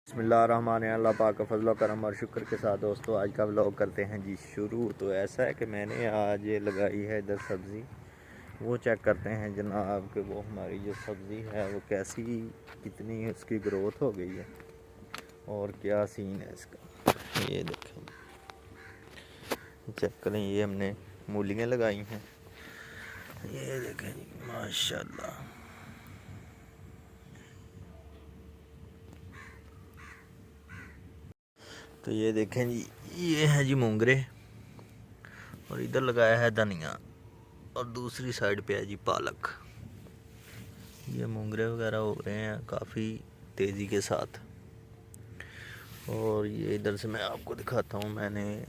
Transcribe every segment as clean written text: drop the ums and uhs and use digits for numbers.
बिस्मिल्लाहिर्रहमानिर्रहीम। अल्लाह पाक का फजल करम और शुक्र के साथ दोस्तों आज का व्लॉग करते हैं जी शुरू। तो ऐसा है कि मैंने आज ये लगाई है इधर सब्ज़ी, वो चेक करते हैं जनाब कि वो हमारी जो सब्ज़ी है वो कैसी, कितनी उसकी ग्रोथ हो गई है और क्या सीन है इसका। ये देखें, चेक करें, ये हमने मूलियाँ लगाई हैं, ये देखें जी माशाल्लाह। तो ये देखें जी, ये है जी मोंगरे और इधर लगाया है धनिया और दूसरी साइड पे है जी पालक। ये मोंगरे वगैरह हो रहे हैं काफ़ी तेज़ी के साथ। और ये इधर से मैं आपको दिखाता हूँ, मैंने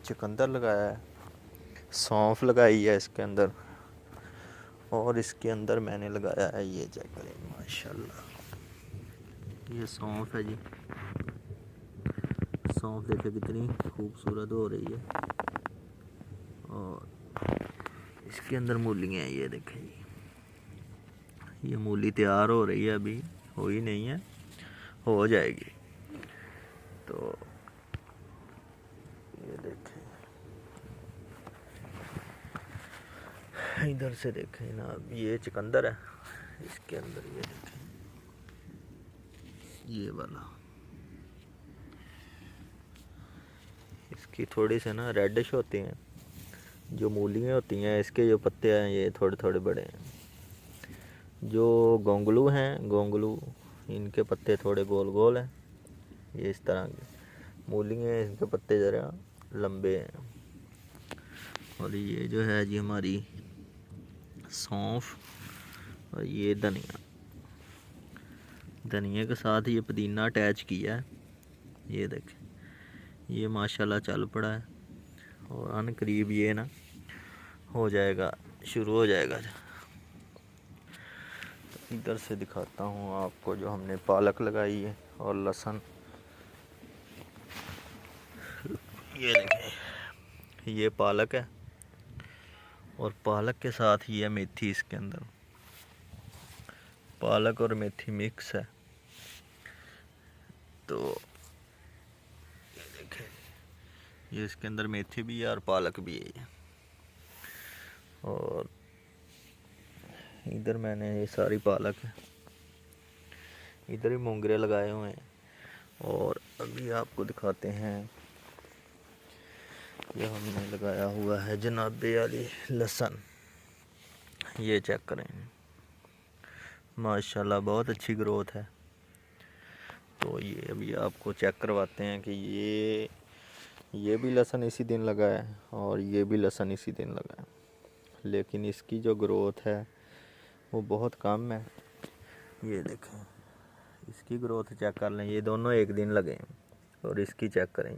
चुकंदर लगाया है, सौंफ लगाई है इसके अंदर, और इसके अंदर मैंने लगाया है, ये चेक करें माशाल्लाह, ये सौंफ है जी। सौंफ देखे कितनी खूबसूरत हो रही है। और इसके अंदर मूलियाँ हैं, ये देखें जी, ये मूली तैयार हो रही है, अभी हो ही नहीं है, हो जाएगी। तो ये देखें, इधर से देखें ना, ये चुकंदर है, इसके अंदर ये देखें, ये वाला, इसकी थोड़ी से ना रेडिश होती हैं, जो मूलियाँ होती हैं इसके जो पत्ते हैं ये थोड़े थोड़े बड़े हैं। जो गोंगलू हैं, गोंगलू, इनके पत्ते थोड़े गोल गोल हैं, ये इस तरह के। मूलियाँ इनके पत्ते ज़रा लंबे हैं। और ये जो है जी हमारी सौंफ, और ये धनिया, धनिया के साथ ये पुदीना अटैच किया है, ये देखें, ये माशाल्लाह चल पड़ा है और अन करीब ये ना हो जाएगा, शुरू हो जाएगा। तो इधर से दिखाता हूँ आपको, जो हमने पालक लगाई है और लहसुन, ये देखें, ये पालक है और पालक के साथ ये मेथी, इसके अंदर पालक और मेथी मिक्स है। तो ये देखें, ये इसके अंदर मेथी भी है और पालक भी है। और इधर मैंने ये सारी पालक है, इधर ही मोंगरे लगाए हुए हैं। और अभी आपको दिखाते हैं, ये हमने लगाया हुआ है जनाबे वाली लहसुन, ये चेक करें माशाल्लाह बहुत अच्छी ग्रोथ है। तो ये अभी आपको चेक करवाते हैं कि ये भी लहसुन इसी दिन लगा है और ये भी लहसुन इसी दिन लगा है, लेकिन इसकी जो ग्रोथ है वो बहुत कम है। ये देखें, इसकी ग्रोथ चेक कर लें, ये दोनों एक दिन लगे हैं। और इसकी चेक करें,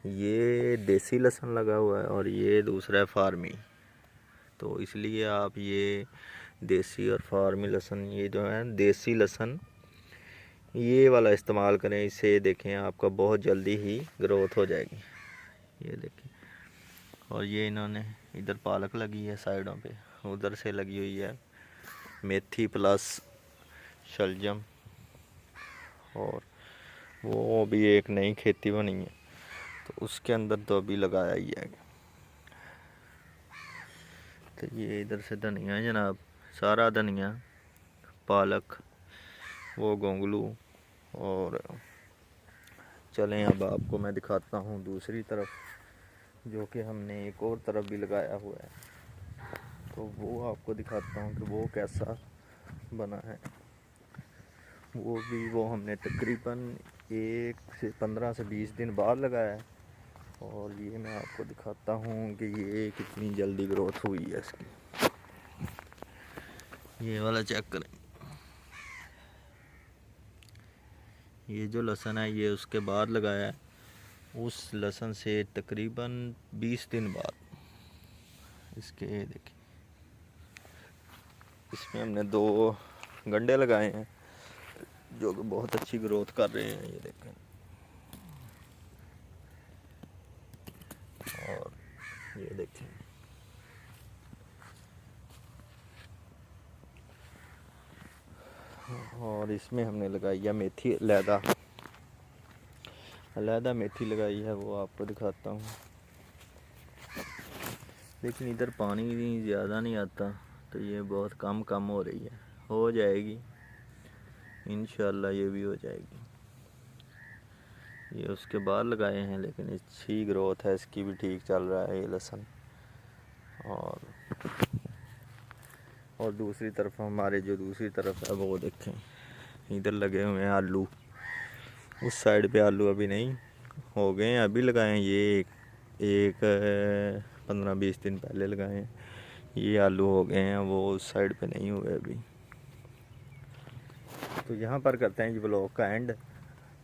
ये देसी लहसुन लगा हुआ है और ये दूसरा है फार्मी। तो इसलिए आप ये देसी और फार्मी लहसुन, ये जो है देसी लहसुन, ये वाला इस्तेमाल करें, इसे देखें आपका बहुत जल्दी ही ग्रोथ हो जाएगी। ये देखें, और ये इन्होंने इधर पालक लगी है साइडों पे, उधर से लगी हुई है मेथी प्लस शलजम, और वो भी एक नई खेती बनी है तो उसके अंदर तो अभी लगाया ही है। तो ये इधर से धनिया है जनाब, सारा धनिया, पालक, वो गोंगलू। और चलें अब आपको मैं दिखाता हूँ दूसरी तरफ, जो कि हमने एक और तरफ भी लगाया हुआ है, तो वो आपको दिखाता हूँ कि वो कैसा बना है। वो हमने तकरीबन 15 से 20 दिन बाद लगाया है। और ये मैं आपको दिखाता हूँ कि ये कितनी जल्दी ग्रोथ हुई है इसकी। ये वाला चेक करें, ये जो लहसुन है ये उसके बाद लगाया है, उस लहसुन से तकरीबन 20 दिन बाद इसके देखिए, इसमें हमने 2 गंडे लगाए हैं जो कि बहुत अच्छी ग्रोथ कर रहे हैं, ये देखें। और ये देखें, और इसमें हमने लगाई है मेथी अलहदा, अलहदा मेथी लगाई है, वो आपको दिखाता हूँ। लेकिन इधर पानी ज़्यादा नहीं आता, तो ये बहुत कम हो रही है। हो जाएगी इंशाल्लाह, ये भी हो जाएगी। ये उसके बाद लगाए हैं, लेकिन अच्छी ग्रोथ है इसकी भी, ठीक चल रहा है ये लहसुन। और दूसरी तरफ हमारे जो दूसरी तरफ है वो देखें, इधर लगे हुए हैं आलू। उस साइड पे आलू अभी नहीं हो गए हैं, अभी लगाए हैं। ये एक 15-20 दिन पहले लगाए हैं, ये आलू हो गए हैं, वो उस साइड पे नहीं हुए अभी। तो यहाँ पर करते हैं जी ब्लॉग का एंड।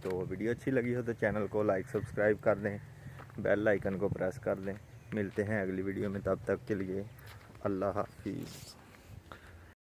तो वीडियो अच्छी लगी हो तो चैनल को लाइक सब्सक्राइब कर दें, बेल आइकन को प्रेस कर दें। मिलते हैं अगली वीडियो में, तब तक के लिए अल्लाह हाफिज़।